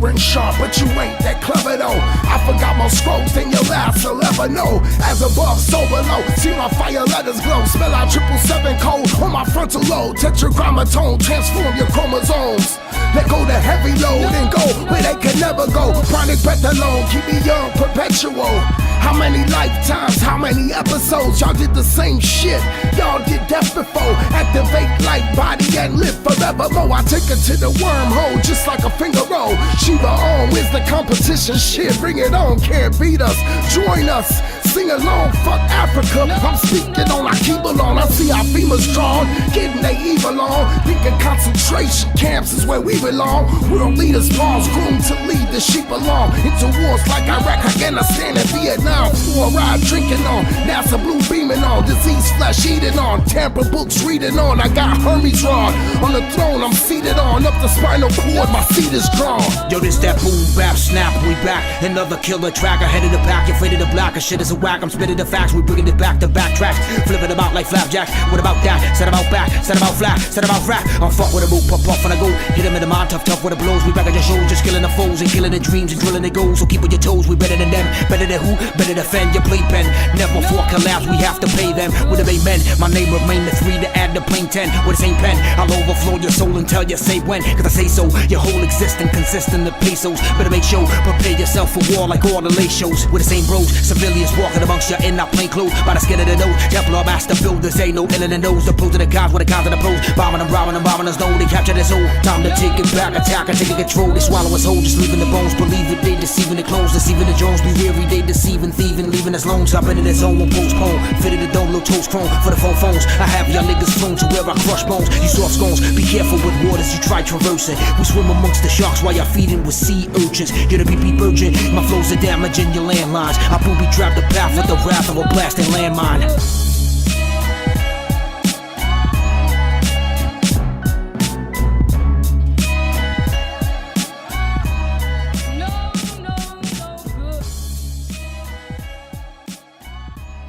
and sharp, but you ain't that clever though. I forgot more scrolls than your ass will ever know. As above, so below, see my fire letters glow. Spell out 777 code on my frontal lobe. Tetragrammaton, transform your chromosomes. Let go the heavy load and go where they can never go. Chronic breath alone, keep me young, perpetual. How many lifetimes, how many episodes? Y'all did the same shit, y'all did death before. Activate light body and live forevermore. I take her to the wormhole just like a finger roll. Shiva on, where's the competition? Shit, bring it on, can't beat us. Join us, sing along, fuck Africa. I'm speaking on, I keep it on. I see our femurs drawn, getting they evil on. Thinking concentration camps is where we belong. World leaders pause, groomed to lead the sheep along. Into wars like Iraq, Afghanistan, and Vietnam. For a ride drinking on, NASA blue beaming on. Disease flesh eating on, Tampa books reading on. I got Hermes rod on the throne I'm seated on. Up the spinal cord, my seat is drawn. Yo, this that boom bap snap, we back. Another killer track, ahead of the pack. You're afraid of the black, shit is a whack. I'm spitting the facts, we bringing it back to backtrack. Flipping about like flapjack. What about that? Said about back, said about flat, said about rap. I'm fuck with a move, pop off and I go. Hit him in the mind, tough with the blows. We back at your shows, just killing the foes and killing the dreams and drilling the goals. So keep on your toes, we better than them. Better than who? Better defend your playpen. Never for collabs, we have to pay them. With a amen, my name remain the 3 to add the plain 10. With the same pen, I'll overflow your soul until you say when. Cause I say so, your whole existence consistent of pesos. Better make sure, prepare yourself for war like all the late shows. With the same bros, civilians walking amongst you in our plain clothes. By the skin of the nose, Templar master builders ain't no ill in the nose. The pros of the cons with the cons of the pros. Bombing them, robbing them, bombing us, no, they capture this soul. Time to take it back, attack and taking control. They swallow us whole, just leaving the bones. Believe it, they deceiving the clones, deceiving the Jones. Be weary, they deceiving, thieving, leaving us loans. Up into the zone, we'll postpone. Fitted the dome, little toes chrome for the phone phones. I have y'all niggas flown to where I crush bones. You soft scones, be careful with waters you try traversing. We swim amongst the sharks while y'all feeding with sea urchins. You're the BP virgin, my flows are damaging your landlines. I booby trap the path with the wrath of a blasting landmine.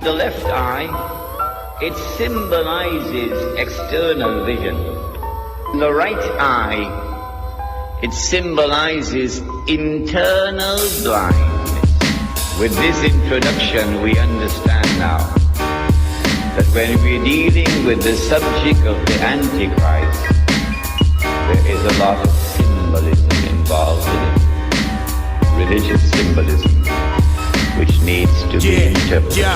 The left eye, it symbolizes external vision. The right eye, it symbolizes internal blindness. With this introduction, we understand now that when we're dealing with the subject of the Antichrist, there is a lot of symbolism involved in it. Religious symbolism, which needs to be interpreted.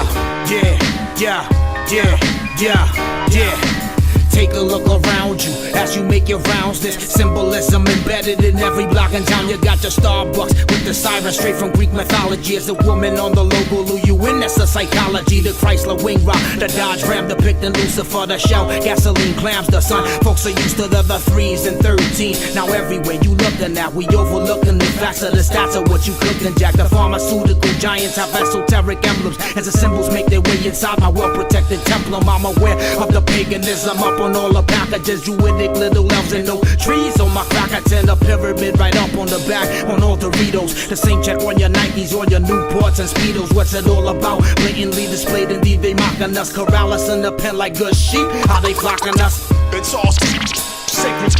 Take a look around you as you make your rounds. There's symbolism embedded in every block in town. You got your Starbucks with the siren straight from Greek mythology. As a woman on the logo, lure you in, that's the psychology. The Chrysler wing rock, the Dodge Ram depicting Lucifer, the shell, gasoline clams, the sun. Folks are used to the 3s and 13s. Now everywhere you looking at, we overlooking the facts of the stats of what you cooking, Jack. The pharmaceutical giants have esoteric emblems as the symbols make their way inside my well-protected temple. I'm aware of the paganism up on all the packages. Druidic little elves and no trees on my crack. I tend a pyramid right up on the back on all Doritos. The same check on your Nikes, on your Newports and Speedos. What's it all about? Blatantly displayed, indeed they mocking us. Corral us in the pen like good sheep. How they flocking us? It's all sacred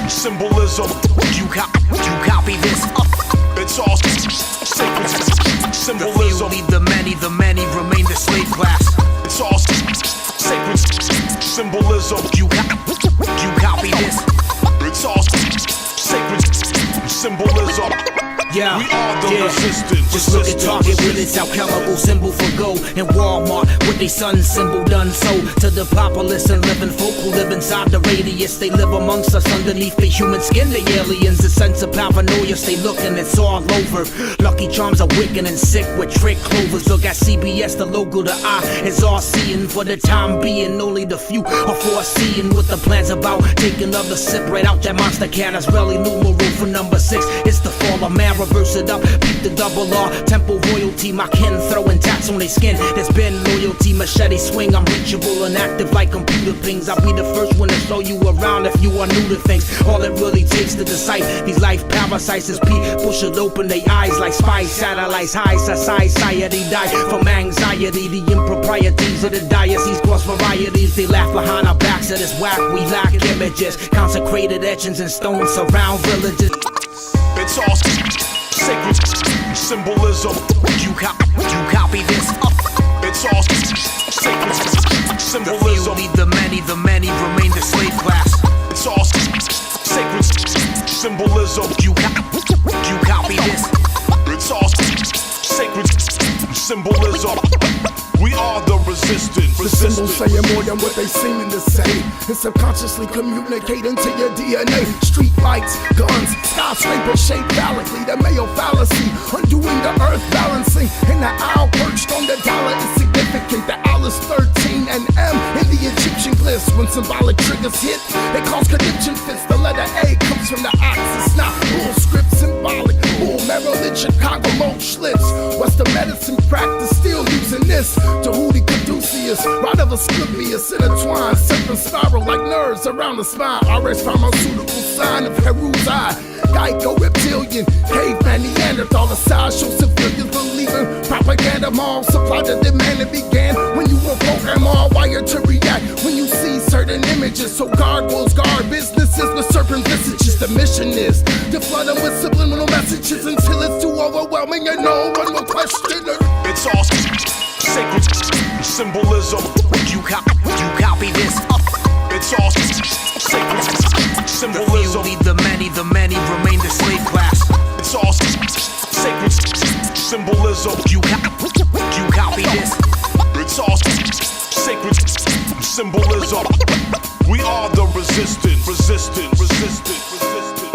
symbolism. You copy this? It's all sacred symbolism. The few lead the many remain the slave class. It's all sacred symbolism. You copy this? It's all sacred symbolism. Yeah, we are the resistance. Just look at Target with its alchemical symbol for gold, and Walmart with their sun symbol done so. To the populace and living folk who live inside the radius, they live amongst us underneath the human skin. The aliens, a sense of paranoia, stay looking, it's all over. Lucky Charms are wicked and sick with trick clovers. Look at CBS, the logo, the eye is all seeing. For the time being, only the few are foreseeing what the plan's about. Take another sip right out that monster can. That's really numeral for number 6. It's the fall of man. Reverse it up, beat the double R. Temple royalty, my kin throwing tats on their skin. There's been loyalty, machete swing. I'm reachable and active like computer pings. I'll be the first one to show you around if you are new to things. All it really takes to decide these life parasites is people should open their eyes like spies. Satellites, high society die from anxiety. The improprieties of the diocese cause varieties. They laugh behind our backs at this whack. We lack images, consecrated etchings and stones surround villages. It's all sacred symbolism. You copy this. It's all sacred The few symbolism. lead the many remain the slave class. It's all sacred symbolism. You copy this. It's all sacred symbolism. We are the resistance. The symbols saying more than what they seeming to say, and subconsciously communicating to your DNA. Street lights, guns, skyscraper shaped phallically, the male fallacy, undoing the earth balancing. And the owl perched on the dollar is significant. The owl is 13 and M in the Egyptian glyphs. When symbolic triggers hit, they cause conniption fits. The letter A comes from the ox. It's not bull script symbolic. Bull Maryland, Chicago, Mo Schlitz. What's the medicine practice? Still using this. Tahuti Caduceus, right of Asclepius, intertwined, serpent spiral like nerves around the spine. RX pharmaceutical sign of Peru's eye. Geico reptilian, caveman, Neanderthal, the sideshow civilians believing propaganda mall supply the demand that began when you were programmed all wired to react when you see certain images. So gargoyles guard businesses with serpent visages. The mission is to flood them with subliminal messages until it's too overwhelming and no one will question it. It's all sacred symbolism. You copy this. It's all sacred The few symbolism. lead the many remain the slave class. It's all sacred symbolism. You copy this. It's all sacred symbolism. We are the resistance. Resistance. Resistance. Resistance.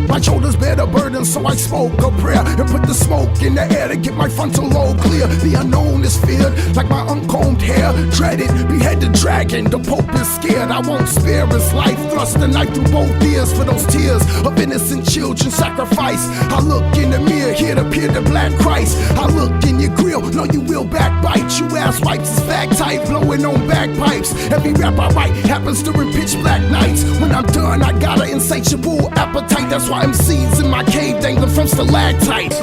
My shoulders bear the burden, so I spoke a prayer and put the smoke in the air to get my frontal lobe clear. The unknown is feared, like my uncombed hair. Dreaded, behead the dragon, the Pope is scared. I won't spare his life, thrust the knife through both ears for those tears of innocent children sacrifice. I look in the mirror, here to appear the black Christ. I look in your grill, know you will backbite. You ass wipes is fag type, blowing on bagpipes. Every rap I write happens during pitch black nights. When I'm done, I got an insatiable appetite. That's why MCs in my cave dangling from stalactites.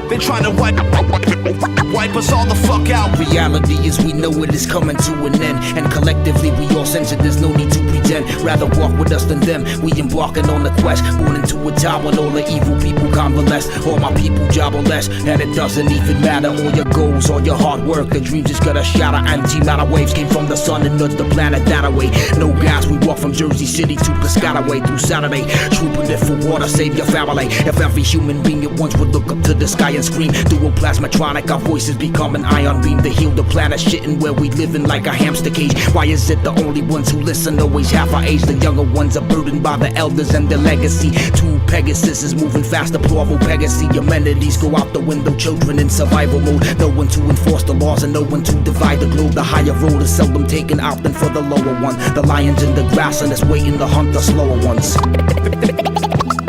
They're trying to wipe us all the fuck out. Reality is we know it is coming to an end, and collectively we all sense it, there's no need to pretend. Rather walk with us than them, we embarking on the quest. Born into a time when all the evil people convalesce. All my people jobless, and it doesn't even matter. All your goals, all your hard work, the dreams just gotta shatter. Anti-matter waves came from the sun and nudged the planet that away. No gas, we walk from Jersey City to Piscataway through Saturday. Trooping it for water, save your family. If every human being at once would look up to the sky and scream, dual plasmatronic, our voices become an ion beam to heal the planet, shitting where we living like a hamster cage. Why is it the only ones who listen always half our age? The younger ones are burdened by the elders and their legacy. Two Pegasus is moving faster, plural Pegasus. Amenities go out the window, children in survival mode. No one to enforce the laws and no one to divide the globe. The higher road is seldom taken out than for the lower one. The lions in the grass and it's waiting to hunt the slower ones.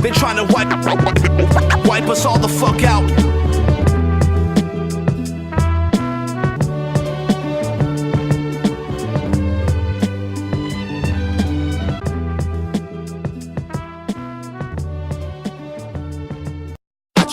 They're trying to wipe us all the fuck out.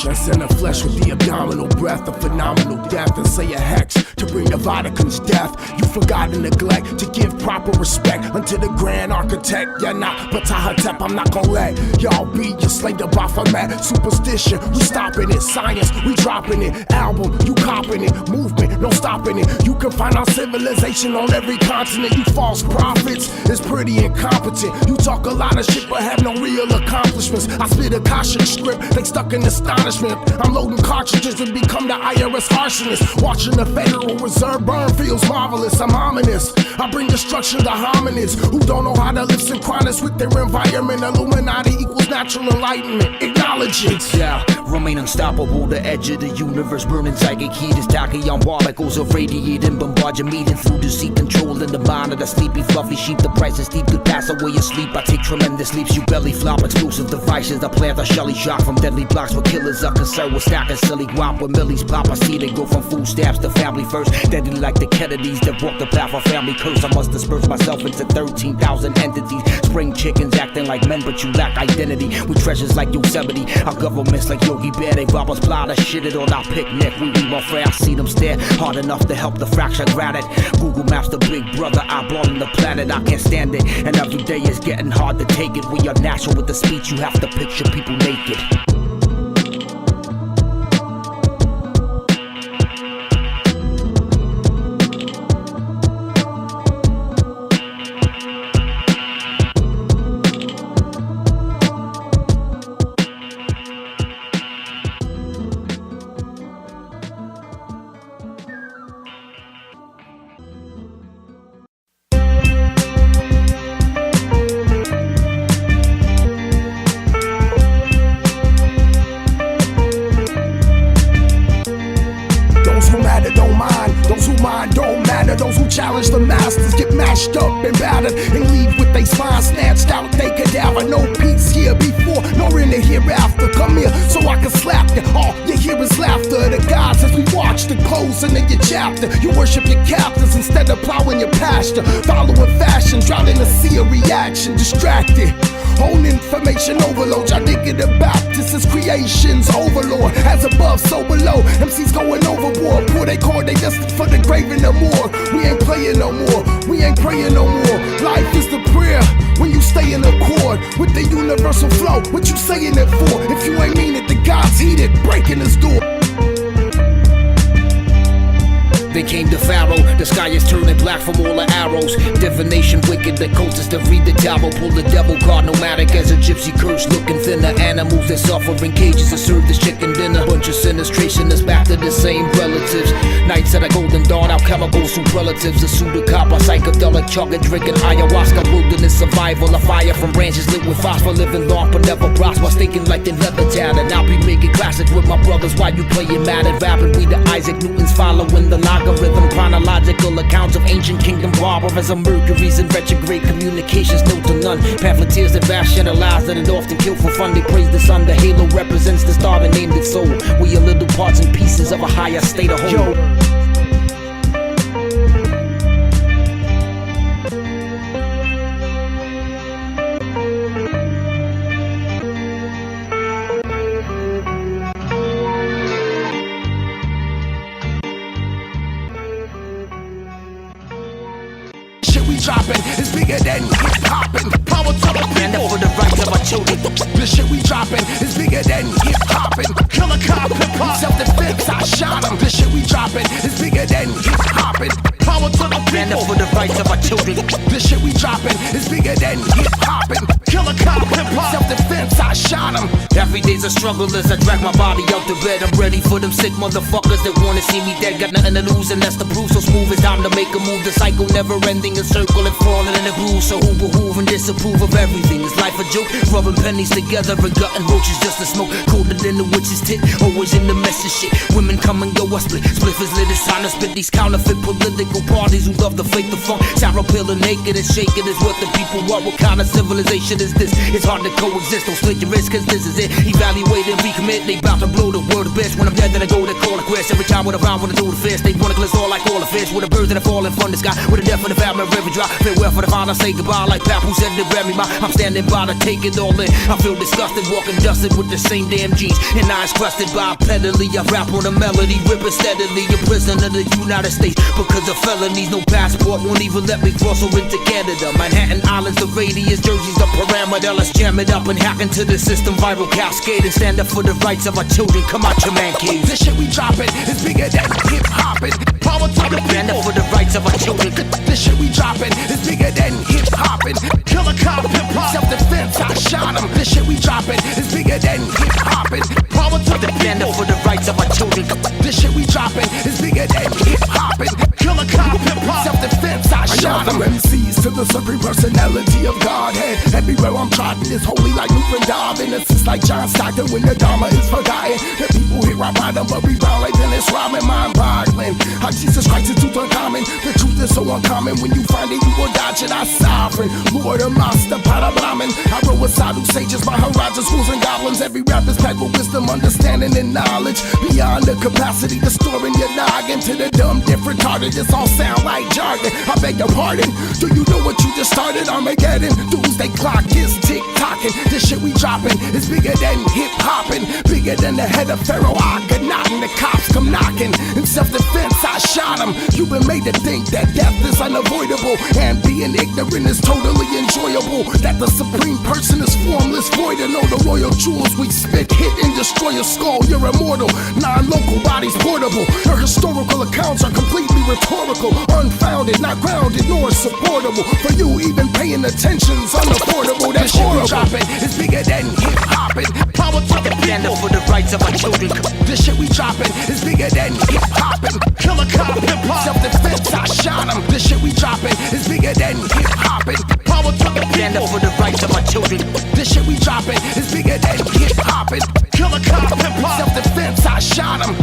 Transcend the flesh with the abdominal breath, a phenomenal death, and say a hex to bring the Vatican's death. You forgot and neglect to give proper respect unto the grand architect. Yeah, nah, but Tahatep, I'm not gonna let y'all be your slave to Baphomet. Superstition, we stopping it. Science, we dropping it. Album, you copping it. Movement, no stopping it. You can find our civilization on every continent. You false prophets, it's pretty incompetent. You talk a lot of shit but have no real accomplishments. I spit a caution script, they stuck in astonishment. I'm loading cartridges and become from the IRS arsonist. Watching the Federal Reserve burn feels marvelous. I'm ominous. I bring destruction to hominids who don't know how to live synchronous with their environment. Illuminati equals natural enlightenment. Acknowledge it. Yeah, remain unstoppable. The edge of the universe, burning psychic heat is tachyon particles of radiating, bombard your meeting through deceit, controlling the mind of the sleepy, fluffy sheep. The price is steep, could pass away asleep. I take tremendous leaps, you belly flop. Explosive devices, the plant are shelly shock from deadly blocks where killers are concerned with stacking silly guap. When millies pop, I see they go from food stamps to family first. Deadly like the Kennedys that walk the path of family curse. I must disperse myself into 13,000 entities. Spring chickens acting like men, but you lack identity. With treasures like Yosemite, our governments like Yogi Bear. They rob us blind, I shit it on our picnic. We be more fair, I see them stare hard enough to help the fracture granite. Google Maps, the big brother eyeballing the planet. I can't stand it, and every day is getting hard to take it. We are natural with the speech, you have to picture people naked. Those who challenge the masters get mashed up and battered and leave with they spine snatched out, they cadaver. No peace here before, nor in the hereafter. Come here so I can slap you. All you hear is laughter. The gods as we watch the closing of your chapter. You worship your captors instead of plowing your pasture. Following fashion, drowning a sea of reaction. Distracted, own information overload. Y'all nigga the Baptist is creation's overlord. As above, so below. MCs going overboard. Pour they cord, they destined for the grave in the morgue. We ain't playing no more, we ain't praying no more. Life is the prayer when you stay in accord with the universal flow. What you saying it for? If you ain't mean it, the God's heated, breaking his door. They came to Pharaoh, the sky is turning black from all the arrows. Divination wicked, the cultists that read the tarot. Pull the devil card, nomadic as a gypsy curse. Looking thinner, animals that suffer in cages to serve this chicken dinner. Bunch of sinners tracing us back to the same relatives. Nights at a golden dawn, our chemicals through relatives. A pseudocopper, psychedelic, chugging, drinking ayahuasca. Wilderness survival, a fire from branches lit with phosphor. Living long but never prosper, staking like they leather tattered. I'll be making classics with my brothers while you playing mad and rapping. We the Isaac Newtons following the algorithm, chronological accounts of ancient kingdom barbarism, mercuries and retrograde communications, no to none. Pamphleteers that rationalize it and often kill for fun. They praise the sun, the halo represents the star that named its soul. We are little parts and pieces of a higher state of whole. Dropping is bigger than hip hopping. Power to the Stand up for the rights of our children. The shit we dropping is bigger than hip hopping. Killer cop, hip hop, self-defense, I shot him. The shit we dropping is bigger than hip hopping. Power to the Stand up for the rights of our children. The shit we dropping is bigger than hip hopping. Killer cop, hip hop, self-defense, I shot him. Every day's a struggle as I drag my body out to bed. I'm ready for them sick motherfuckers that wanna see me dead. Got nothing to lose and that's the proof. So smooth, it's time to make a move. The cycle never ending, a circle and falling in a groove. So who behoove and disapprove of everything? Is life a joke? Rubbing pennies together and gutting roaches just to smoke. Colder than the witch's tit, always in the mess of shit. Women come and go, I split. Spliff is lit, it's time to spit these counterfeit political parties who love to fake the funk. Sour pill and naked and shaking is what the people want. What kind of civilization is this? It's hard to coexist, don't split your wrist cause this is it. Evaluate and recommit, they bout to blow the word of bitch. When I'm dead then I go to call it quits. Every time with a round when I do the fist, they wanna gliss all like all the fish. With a bird that are falling from the sky, with a death in the family river dry. Farewell for the final, say goodbye like Pap who said to bury my. I'm standing by to take it all in. I feel disgusted, walking dusted with the same damn jeans. And eyes crusted by pedally. I rap on a melody, ripping steadily. A prisoner of the United States because of felonies. No passport, won't even let me cross over into Canada. Manhattan Islands, the radius, Jersey's the parameter. Let's jam it up and hack into the system. Viral cascade and stand up for the rights of our children. Come out your man cave. This shit we dropping is bigger than hip hopping. Power to the stand up for the rights of our children. This shit we dropping is bigger than hip hopping. Killer cop, hip hop, self-defense, I shot him. This shit we dropping is bigger than hip hopping. Power to the stand up for the rights of our children. This is bigger than hip-hopping. Killer cop, hip-hop. Self-defense, I shot them. MCs to the supreme personality of Godhead. Everywhere I'm trotting is holy like Luke and Dob. Innocence like John Stockton when the Dharma is forgotten. The people here I ride them, but rebound like Dennis Rodman. Mind-boggling. How Jesus Christ is too uncommon. The truth is so uncommon. When you find it, you will dodge it. I sovereign. Lord of Master, Pada Brahmin. I roll with Sadhu sages, Maharajas, fools and goblins. Every rap is packed with wisdom, understanding, and knowledge. Beyond the capacity to store in your noggin. To the dumb, different retarded, this all sound like jargon. I beg your pardon. Do you know what you just started? Armageddon. Doomsday clock is tick-tocking. This shit we dropping is bigger than hip-hopping. Bigger than the head of Pharaoh Akhenaten. The cops come knocking. In self-defense, I shot him. You've been made to think that death is unavoidable. And being ignorant is totally enjoyable. That the supreme person is formless, void of know the royal jewels we spit, hit and destroy your skull. You're immortal, non-local bodies portable. Your historical accounts are completely rhetorical, unfounded, not grounded nor supportable. For you, even paying attention's unaffordable. That shit we dropping is bigger than hip-hopping. Power to the people. For the rights of our children. This shit we dropping is bigger than hip-hopping. Killer cop, hip-hop. Self-defense, I shot him. This shit we dropping is bigger than hip-hopping. Power to the Stand up people. for the rights of our children. This shit we dropping is bigger than hip-hopping. Killer cop, hip-hop. Self-defense, I shot him.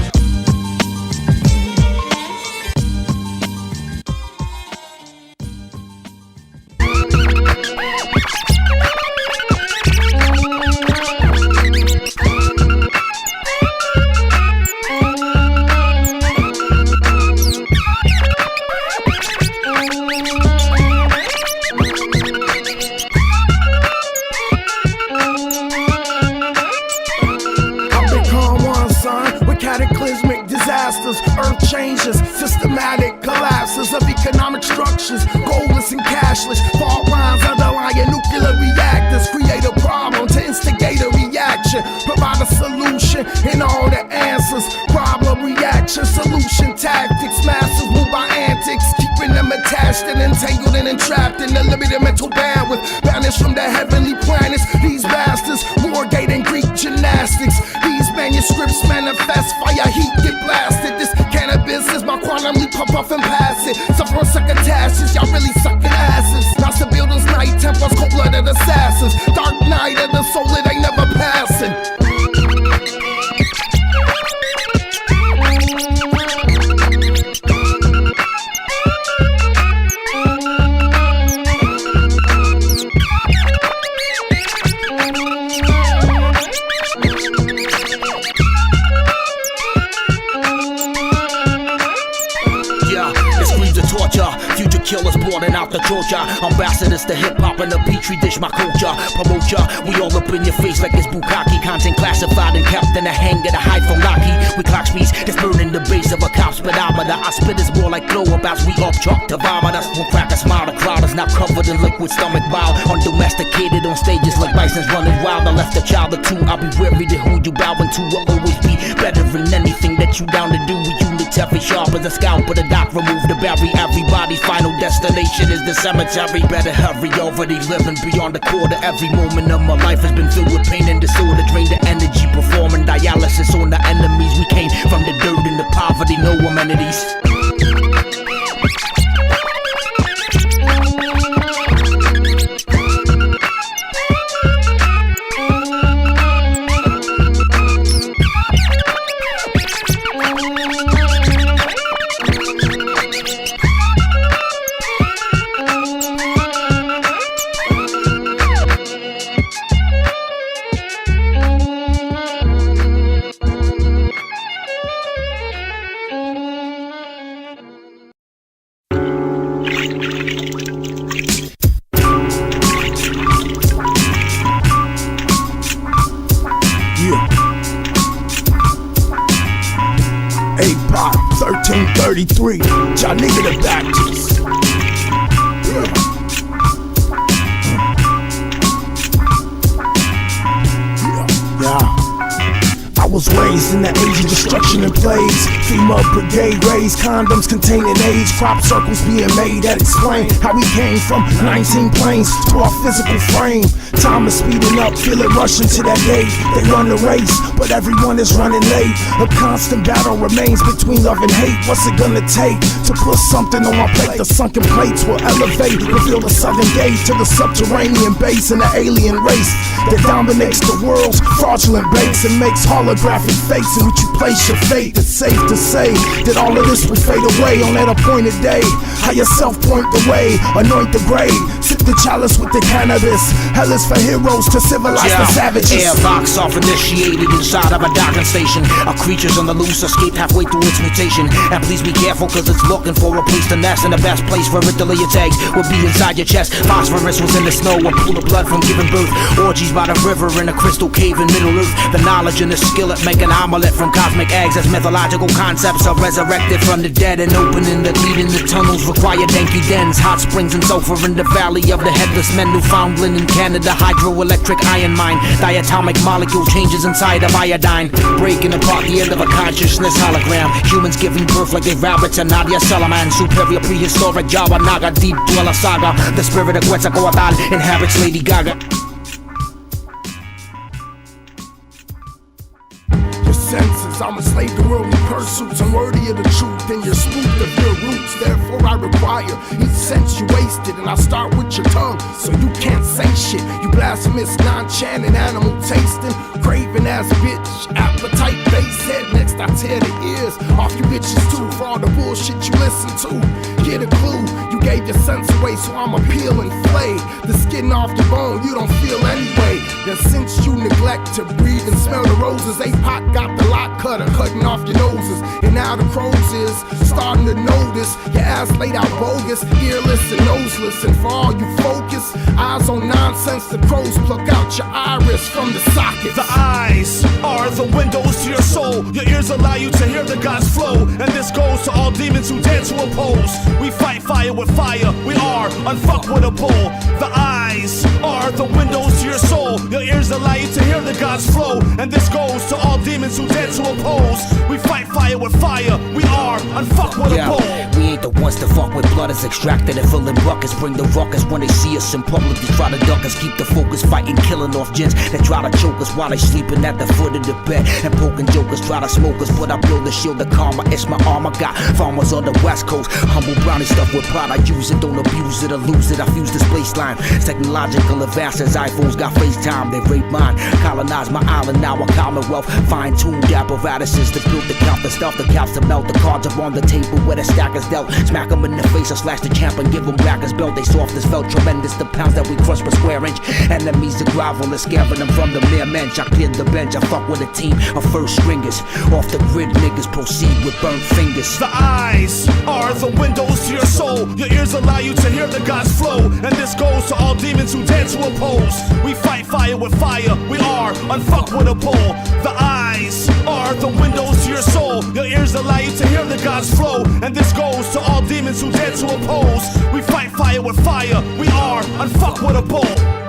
Cataclysmic disasters, earth changes, systematic collapses of economic structures, goalless and cashless, fault lines underlying nuclear reactors, create a problem to instigate a reaction, provide a solution in all the answers, problem, reaction, solution, tactics, masses move by antics, keeping them attached and entangled and entrapped in the limited mental bandwidth, banished from the heavenly planets, these bastards, Wargate and Greek gymnastics, these manuscripts manifest, fire heat get blasted, this cannabis is my quantum leap, pump off and pass it, suffer succotashes, y'all really sucking asses, Master Builders, Night Templars, cold-blooded assassins, Dark Night of the soul, it ain't never passing. Future killers boarding out the Georgia. Ambassadors to hip-hop and the petri dish, my culture. Promote ya, we all up in your face like it's bukkake. Content classified and kept in a hangar to hide from Lockheed. We clock speeds that's burning the base of a cop speedometer. I spit is more like glow abouts, we off chalk to vomit us. When crack a smile, the crowd is now covered in liquid stomach bile. Undomesticated on stages like bisons running wild. I left a child or two, I'll be wary to who you bowing to. Will always be better than anything that you down to do. We unitary, sharp as a scalpel, the doc remove the berry. Everybody's final destination is the cemetery. Better hurry, already living beyond the quarter. Every moment of my life has been filled with pain and disorder. Drain the energy, performing dialysis on the enemies. We came from the dirt and the poverty, no amenities. A-Pop, 1333, y'all nigga the Baptist. Yeah. I was raised in the age of destruction and plagues. Female brigade raised condoms containing AIDS. Crop circles being made that explain how we came from 19 planes to our physical frame. Time is speeding up, feel it rushing to that day. They run the race, but everyone is running late. A constant battle remains between love and hate. What's it gonna take to put something on my plate? The sunken plates will elevate, reveal the southern gate to the subterranean base and the alien race that dominates the world's fraudulent base and makes holographic fakes in which you place your fate. It's safe to say that all of this will fade away on that appointed day. How yourself point the way, anoint the grave, sip the chalice with the cannabis. Hell is for heroes to civilize the savages. Airbox off initiated inside of a docking station. Our creatures on the loose escaped halfway through its mutation. And please be careful, cause it's looking for a place to nest. And the best place for it to lay its eggs will be inside your chest. Phosphorus was in the snow, a pool of blood from giving birth. Orgies by the river in a crystal cave in Middle Earth. The knowledge and the skill at making omelet from cosmic eggs as mythological concepts are resurrected from the dead. And opening the lead in the tunnels require danky dens. Hot springs and sulfur in the valley of the headless men. Newfoundland in Canada, hydroelectric iron mine. Diatomic molecule changes inside of iodine, breaking apart the end of a consciousness hologram. Humans giving birth like they rabbits and Nadia Salaman. Superior prehistoric Jawa Naga, deep dweller saga. The spirit of Quetzalcoatl inhabits Lady Gaga. Senses, I'm a slave to worldly pursuits, unworthy of the truth, and you're spooked of your roots. Therefore I require each sense you wasted, and I start with your tongue, so you can't say shit. You blasphemous, non-chanting, animal tasting, craving ass bitch, appetite base head. Next I tear the ears off you bitches too, for all the bullshit you listen to. Get a clue, you gave your sense away, so I'ma peel and flay the skin off your bone you don't feel anyway. Then since you neglect to breathe and smell the roses, APOC got the lock cutter cutting off your noses. And now the crows is starting to notice your ass laid out bogus, earless and noseless. And for all you focus, eyes on nonsense, the crows pluck out your iris from the socket. The eyes are the windows to your soul. Your ears allow you to hear the God's flow. And this goes to all demons who dare to oppose. We fight fire with fire. We are unfuckwittable. The eyes are the windows to your soul. Your ears allow you to hear the God's flow. And this goes to all demons who dare to oppose. We fight fire with fire. We are unfuckwittable. Yeah, we ain't the ones to fuck with. Blood is extracted and filling buckets. Bring the ruckus when they see us in public. They try to duck us. Keep the focus, fighting, killing off gents that try to choke us while they sleeping at the foot of the bed. And poking jokers try to smoke us, but I build a shield of karma. It's my armor. Got farmers on the west coast. Humble brownie stuff with pride. I use it, don't abuse it or lose it. I fuse this baseline. Technological advances. iPhones got FaceTime. They rape mine. Colonize my island. Now a commonwealth. Fine-tuned apparatuses to build the count, the stuff, the caps to melt. The cards are on the table where the stack is dealt. Smack them in the face or slash the champ and give them back his belt. They soft as felt, tremendous the pounds that we crush per square inch. Enemies to grovel and scaring them from the mere mensch. I cleared the bench, I fuck with a team of first stringers. Off the grid niggas proceed with burnt fingers. The eyes are the windows to your soul. Your ears allow you to hear the God's flow. And this goes to all demons who dare to oppose. We fight fire with fire. We are unfuckwittable. The eyes are the windows to your soul. Your ears allow you to hear the God's flow. And this goes to all demons who dare to oppose. We fight fire with fire. We are unfuckwittable.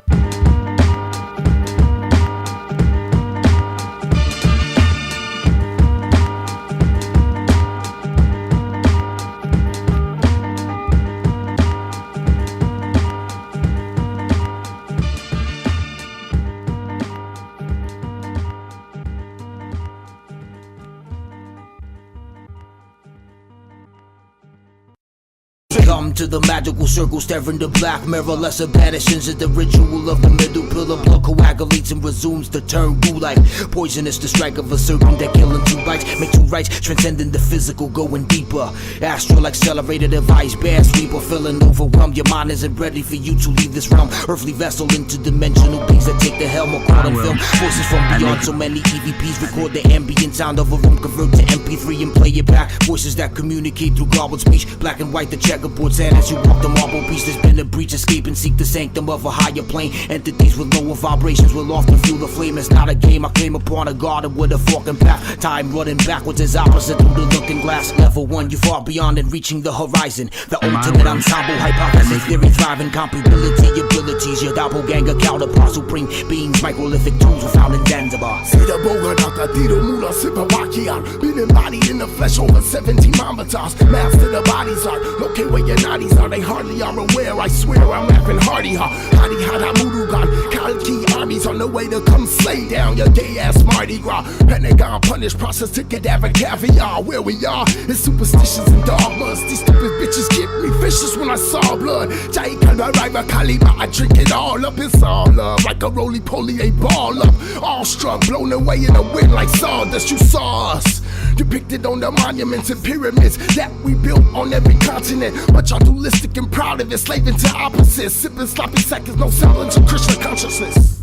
Come to the magical circle, staring the black mirror. Lesser banishes is the ritual of the middle pillar. Blood coagulates and resumes to turn goo-like. Poisonous, the strike of a serpent that killing two bites. Make two rights, transcending the physical, going deeper. Astral accelerator device, bear sweeper, feeling overwhelmed. Your mind isn't ready for you to leave this realm. Earthly vessel into dimensional beings that take the helm or call and film. Voices from beyond, so many EVPs record the ambient sound of a room, convert to MP3 and play it back. Voices that communicate through garbled speech, black and white, the checkerboard. And as you walk the marble beach, there's been a breach. Escape and seek the sanctum of a higher plane. Entities with lower vibrations will often fuel the flame. It's not a game, I came upon a garden with a fork and path. Time running backwards is opposite through the looking glass. Level 1, you far beyond and reaching the horizon. The ultimate ensemble, hypothesis, theory, thriving, computability, abilities. Your doppelganger, counterpart, supreme beings, microlithic tools without down in Zanzibar. See the bogan out the Tito Mula Sipawakian. Been embodied in the flesh over 17 mambatas. Master the body's art. Locate where your naughties are. They hardly are aware. I swear I'm rapping hardy ha. Hardy hada murugan. Kalki armies on the way to come slay down your gay ass Mardi Gras. Pentagon punish process to cadaver caviar. Where we are is superstitions and dogmas. These stupid bitches get me vicious when I saw blood. Jai Kalba Riva Kalima. I drink it all up. It's all love. Like a roly-poly, a ball up. All struck, blown away in the wind like sawdust. You saw us depicted on the monuments and pyramids that we built on every continent. But y'all dualistic and proud of it, slaving to opposites, sipping sloppy seconds, no semblance of Christian consciousness.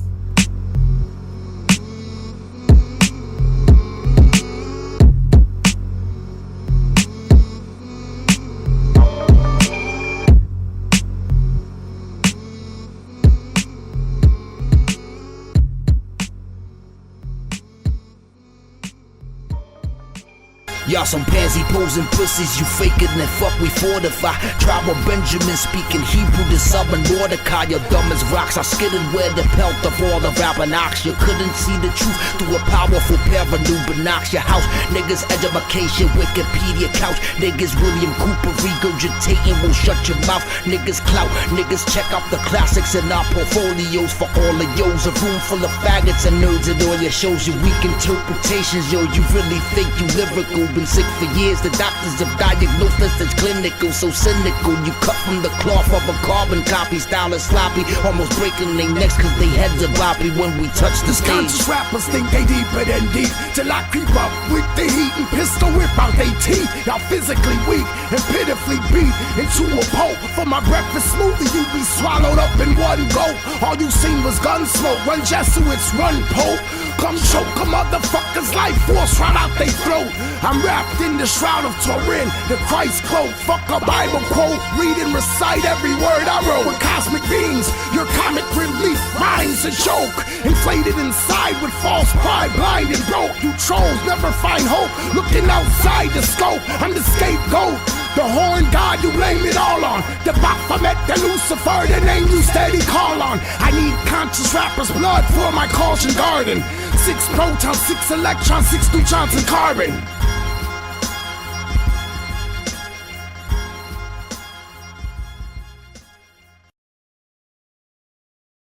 Y'all some pansy posing pussies, you faking and fuck we fortify. Tribal Benjamin speaking Hebrew to Southern Mordecai. You're dumb as rocks, I skidded where the pelt of all the rapping ox. You couldn't see the truth through a powerful pair of new binocs. Your house, niggas education, Wikipedia couch. Niggas William Cooper regurgitating will shut your mouth. Niggas clout, niggas check out the classics in our portfolios. For all of yo's, a room full of faggots and nerds at all your shows. Your weak interpretations, yo, you really think you lyrical. Been sick for years, the doctors have diagnosed us as clinical. So cynical, you cut from the cloth of a carbon copy. Style is sloppy, almost breaking their necks cause they heads are boppy when we touch the stage. Conscious rappers think they deeper than deep, till I creep up with the heat and pistol whip out they teeth. Y'all physically weak and pitifully beat into a pulp. For my breakfast smoothie you be swallowed up in one go. All you seen was gun smoke, run Jesuits, run Pope. Come choke a motherfucker's life force right out they throat. I'm wrapped in the shroud of Turin, the Christ cloak. Fuck a Bible quote, read and recite every word I wrote. With cosmic beings, your comic relief rhymes a joke. Inflated inside with false pride, blind and broke. You trolls never find hope, looking outside the scope. I'm the scapegoat, the horn god you blame it all on. The Baphomet, the Lucifer, the name you steady call on. I need conscious rappers' blood for my caution garden. 6 protons, 6 electrons, 6 neutrons and carbon.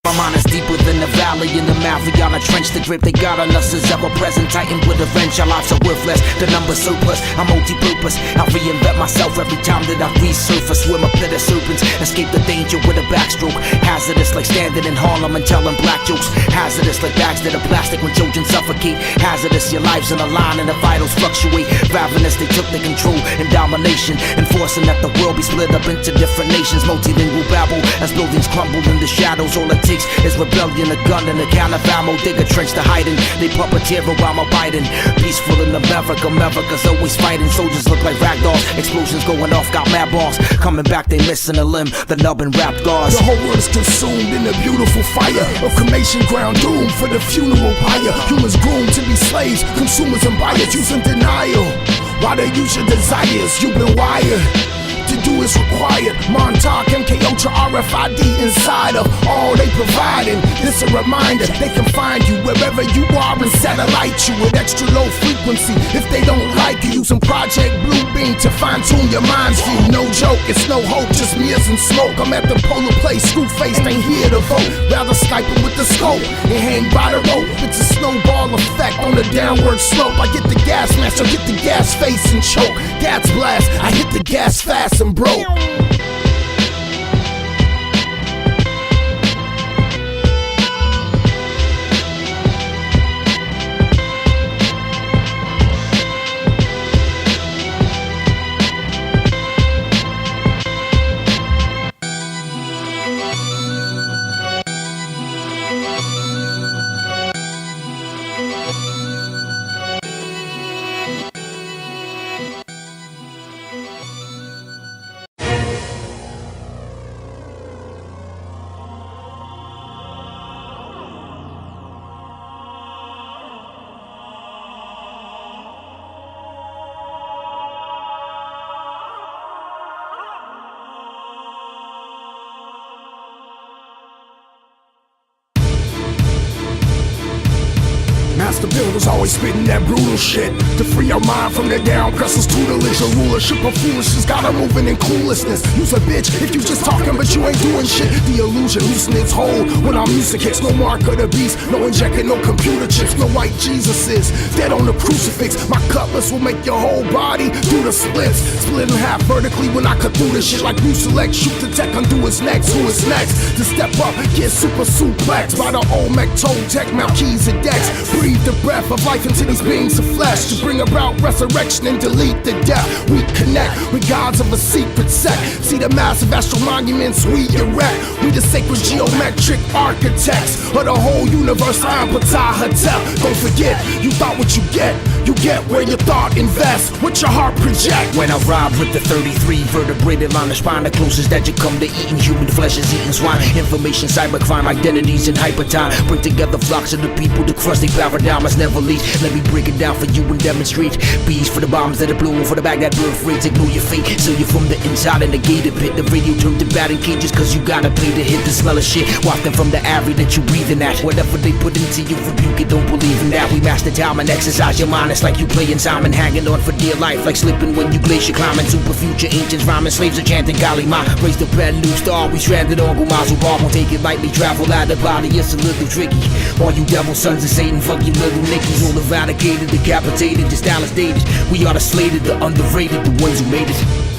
My mind is deeper than the valley in the Mariana Trench. The grip they got on us is ever present. Titan with a wrench, our lives are worthless. The numbers surplus, I'm multi-purpose. I reinvent myself every time that I resurface. Swim up to the serpents, escape the danger with a backstroke. Hazardous like standing in Harlem and telling black jokes. Hazardous like bags that are plastic when children suffocate. Hazardous, your lives in a line and the vitals fluctuate. Ravenous, they took the control and domination, enforcing that the world be split up into different nations. Multilingual babble as buildings crumble in the shadows. All it takes is rebellion, a gun and a can of ammo. Dig a trench to hide in. They puppeteer while I'm abiding. Peaceful in America, America's always fighting. Soldiers look like ragdolls. Explosions going off, got mad balls. Coming back, they missing a limb. The nub and wrapped gauze. The whole world is consumed in the beautiful fire of cremation ground, doomed for the funeral pyre. Humans groomed to be slaves, consumers and buyers using denial. While they use your desires, you've been wired to do is required. Montauk, MK Ultra, RFID inside of all they providing. This a reminder, they can find you wherever you are and satellite you with extra low frequency. If they don't like you, use some Project Bluebeam to fine tune your mind's view. No joke, it's no hope, just mirrors and smoke. I'm at the polar place, screw-faced, ain't here to vote. Rather snipe it with the scope and hang by the rope. It's a snowball effect on the downward slope. I get the gas mask, I get the gas face and choke. Gas blast, I hit the gas fast and broke. was always spitting that brutal shit to free your mind from the down pressers tutelage. A rulership of foolishness got her moving in cluelessness. You's a bitch if you just talking but you ain't doing shit. The illusion loosen its hold when our music hits. No mark of the beast, no injecting, no computer chips, no white Jesus is dead on the crucifix. My cutlass will make your whole body do the splits. Split in half vertically when I cut through this shit like new select. Shoot the tech, undo his next. Who is next to step up, get super suplex by the Olmec toe tech, Malkeys and Dex. Breathe the breath of life into these beings of flesh to bring about resurrection and delete the death. We connect with gods of a secret sect. See the massive astral monuments we erect. We the sacred geometric architects of the whole universe. I'm Ptah Hotel. Don't forget, you thought what you get where your thought invests, what your heart project. When I ride with the 33 vertebrated line of spine, the closest that you come to eating human flesh is eating swine. Information, cybercrime, identities, and hypertime bring together flocks of the people to crush their paradigms never leave. Let me break it down for you and demonstrate. Bees for the bombs that are blowing for the bag that birth rates. Ignore your fate, so you're from the inside in the gated pit. The radio turned to batting cages cause you gotta pay to hit the smell of shit. Wafting from the air that you breathing at. Whatever they put into you, rebuke it, don't believe in that. We master time and exercise your mind. It's like you playing Simon, hanging on for dear life, like slipping when you glacier climbing. Super future ancients rhyming, slaves are chanting Kali Ma. Raise the prelude star, we stranded on Gumazu Bar. Won't take it lightly, travel out the body, it's a little tricky. All you devil sons of Satan, fuck you little nickies. All eradicated, decapitated, your style is dated. We are the slated, the underrated, the ones who made it.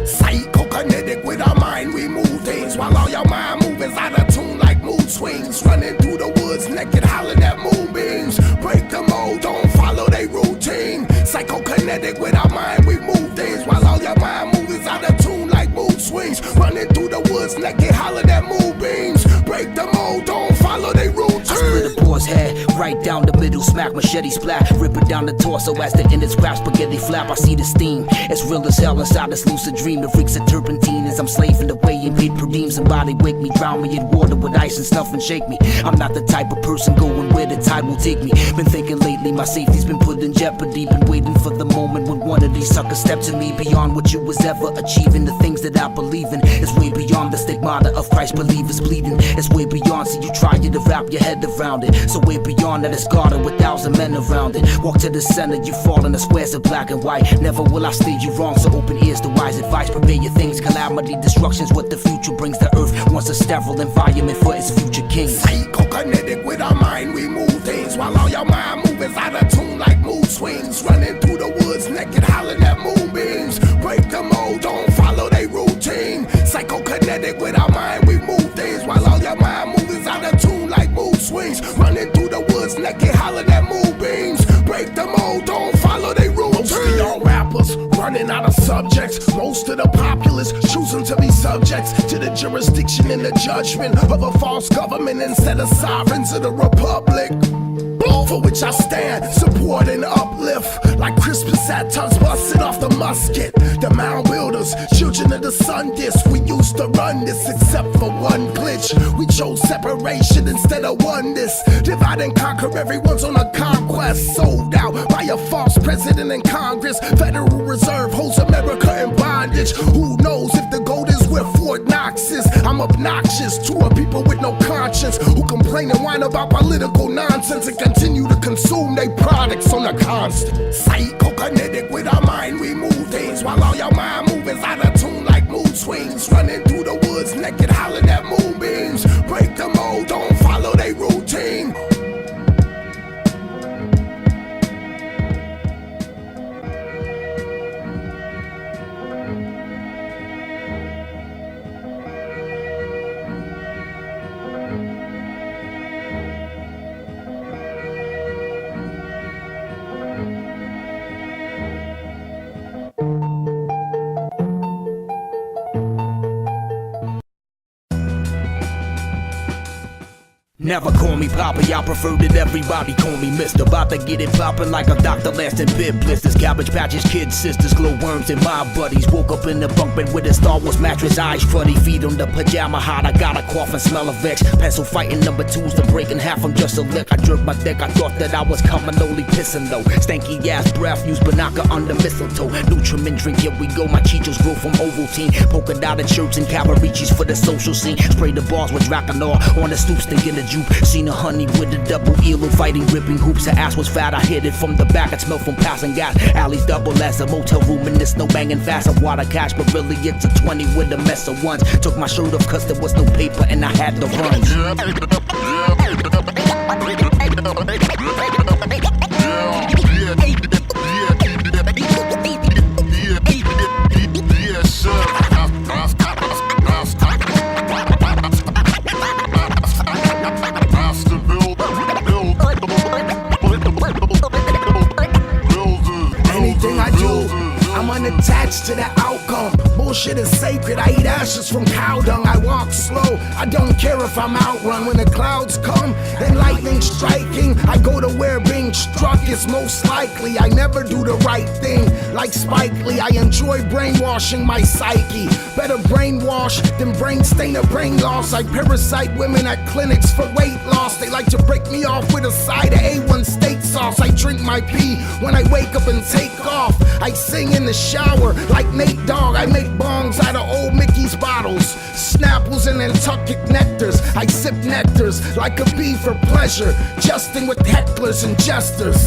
Psychokinetic with our mind, we move things while all your mind moving's out of tune like mood swings. Running through the woods, naked, hollering at moonbeams. Break the mold, don't follow they routine. Psychokinetic with our mind, we move things while all your mind moving's out of tune like mood swings. Running through the woods, naked, hollering at moonbeams. Break the mold, don't follow they routine. I split a boar's head, right down the middle, smack machete splat. Rip it down the torso as the end scrap spaghetti flap. I see the steam, it's real as hell inside this lucid dream. The freaks of turpentine as I'm slaving away and paid per diem. Somebody wake me, drown me in water with ice and stuff and shake me. I'm not the type of person going where the tide will take me. Been thinking lately, my safety's been put in jeopardy. Been waiting for the moment when one of these suckers step to me. Beyond what you was ever achieving, the things that I believe in. It's way beyond the stigmata of Christ believers bleeding. It's way beyond, so you try to wrap your head around it. So way beyond that, it's guarded with 1,000 men around it. Walk to the center, you fall in the squares of black and white. Never will I steer you wrong, so open ears to wise advice. Prepare your things, calamity, destruction's what the future brings. The earth wants a sterile environment for its future kings. Psychokinetic with our mind, we move things while all your mind moving's out of tune like mood swings. Running through the woods, naked, hollering at moonbeams. Break the mold, don't follow they routine. Psychokinetic with our mind, we move things while all your mind moving's out of tune like mood swings. Running through the woods, naked, hollering at moonbeams. Break the mold, don't follow they routine. Most of y'all rappers running out of subjects. Most of the populace choosing to be subjects to the jurisdiction and the judgment of a false government instead of sovereigns of the republic. For which I stand, support and uplift. Like Crispin Satans busted off the musket. The mound builders, children of the sun disk. We used to run this except for one glitch. We chose separation instead of oneness. Divide and conquer, everyone's on a conquest. Sold out by a false president and Congress. Federal Reserve holds America in bondage. Who knows if the gold is where Fort Knox is? I'm obnoxious to a people with no conscience who complain and whine about political nonsense and continue to consume their products on a constant. Psychokinetic with our mind, we move things while all your mind moving's out of tune like mood swings. Running through the woods, naked, hollering at moonbeams. Break the mold, don't follow they routine. Never call me Poppy, I prefer that everybody call me Mister. About to get it poppin' like a Dr. Last and bib blisters. Cabbage patches, kids, sisters, glowworms, and my buddies. Woke up in the bunk bed with a Star Wars mattress, eyes funny. Feet on the pajama hot, I got a cough and smell of X. Pencil fighting number twos to break in half from just a lick. I jerked my dick, I thought that I was coming, only pissing though. Stanky ass breath, use banaka under mistletoe. Nutriment drink, here we go, my Cheetos grow from Ovaltine. Polka dotted shirts and Cavariccis for the social scene. Spray the bars with Dracanor on the stoops, thinking the juke. Seen a honey with a double elo fighting, ripping hoops. Her ass was fat, I hit it from the back. It smelled from passing gas. Alley's double as a motel room, and it's no banging fast. I water cash, but really it's a 20 with a mess of ones. Took my shirt off cause there was no paper and I had to run. Anything I do, I'm unattached to the outcome. Bullshit is sacred, I eat ashes from cow dung. I walk slow, I don't care if I'm outrun. When the clouds come and lightning striking, I go to where being struck is most likely. I never do the right thing like Spike Lee. I enjoy brainwashing my psyche. Better brainwash than brain stain or brain loss. I parasite women at clinics for weight loss. They like to break me off with a side of A1 steak sauce. I drink my pee when I wake up and take off. I sing in the shower like Nate Dogg. I make bongs out of old Mickey's bottles, Snapples and Nantucket nectars. I sip nectars like a bee for pleasure, jesting with hecklers and jesters.